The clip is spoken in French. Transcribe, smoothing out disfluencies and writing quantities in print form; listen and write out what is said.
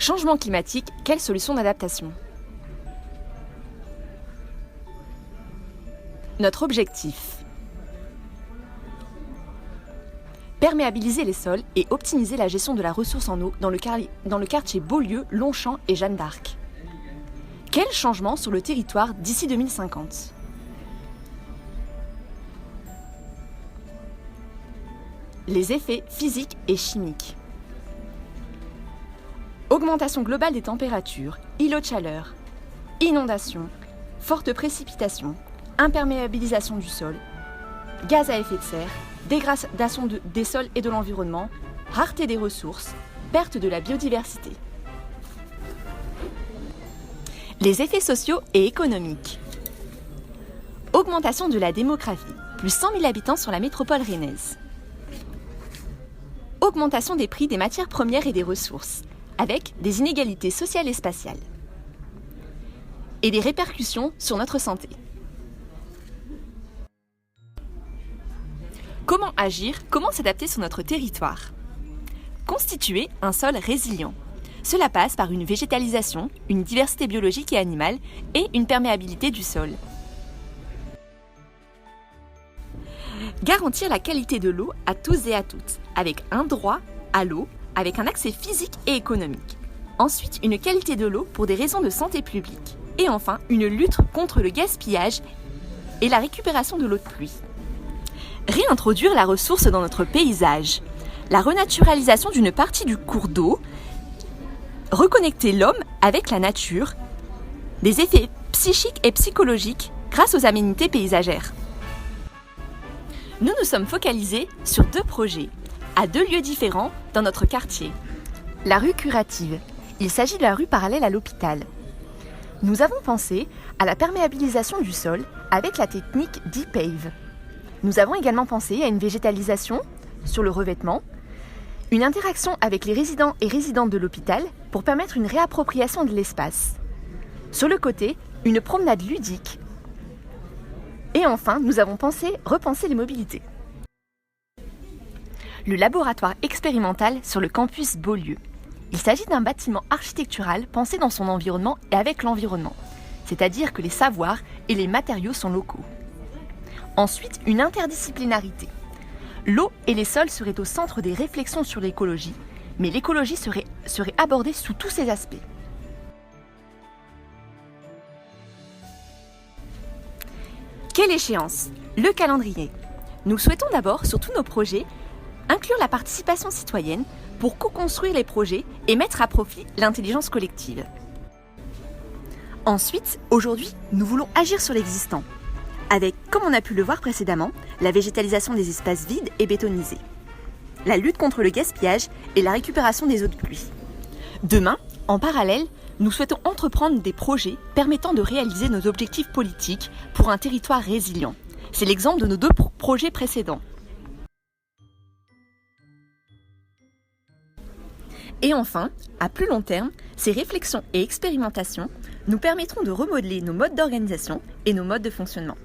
Changement climatique, quelles solutions d'adaptation? Notre objectif: perméabiliser les sols et optimiser la gestion de la ressource en eau dans le quartier Beaulieu, Longchamp et Jeanne d'Arc. Quels changements sur le territoire d'ici 2050? Les effets physiques et chimiques. Augmentation globale des températures, îlots de chaleur, inondations, fortes précipitations, imperméabilisation du sol, gaz à effet de serre, dégradation des sols et de l'environnement, rareté des ressources, perte de la biodiversité. Les effets sociaux et économiques. Augmentation de la démographie, plus 100 000 habitants sur la métropole rennaise. Augmentation des prix des matières premières et des ressources, avec des inégalités sociales et spatiales. Et des répercussions sur notre santé. Comment agir? Comment s'adapter sur notre territoire? Constituer un sol résilient. Cela passe par une végétalisation, une diversité biologique et animale et une perméabilité du sol. Garantir la qualité de l'eau à tous et à toutes, avec un droit à l'eau, avec un accès physique et économique. Ensuite, une qualité de l'eau pour des raisons de santé publique. Et enfin, une lutte contre le gaspillage et la récupération de l'eau de pluie. Réintroduire la ressource dans notre paysage. La renaturalisation d'une partie du cours d'eau. Reconnecter l'homme avec la nature. Des effets psychiques et psychologiques grâce aux aménités paysagères. Nous nous sommes focalisés sur 2 projets, à 2 lieux différents dans notre quartier. La rue curative. Il s'agit de la rue parallèle à l'hôpital. Nous avons pensé à la perméabilisation du sol avec la technique D-Pave. Nous avons également pensé à une végétalisation sur le revêtement, une interaction avec les résidents et résidentes de l'hôpital pour permettre une réappropriation de l'espace. Sur le côté, une promenade ludique. Et enfin, nous avons repenser les mobilités. Le laboratoire expérimental sur le campus Beaulieu. Il s'agit d'un bâtiment architectural pensé dans son environnement et avec l'environnement, c'est-à-dire que les savoirs et les matériaux sont locaux. Ensuite, une interdisciplinarité. L'eau et les sols seraient au centre des réflexions sur l'écologie, mais l'écologie serait abordée sous tous ses aspects. Quelle échéance? Le calendrier. Nous souhaitons d'abord, sur tous nos projets, inclure la participation citoyenne pour co-construire les projets et mettre à profit l'intelligence collective. Ensuite, aujourd'hui, nous voulons agir sur l'existant, avec, comme on a pu le voir précédemment, la végétalisation des espaces vides et bétonisés, la lutte contre le gaspillage et la récupération des eaux de pluie. Demain, en parallèle, nous souhaitons entreprendre des projets permettant de réaliser nos objectifs politiques pour un territoire résilient. C'est l'exemple de nos 2 projets précédents. Et enfin, à plus long terme, ces réflexions et expérimentations nous permettront de remodeler nos modes d'organisation et nos modes de fonctionnement.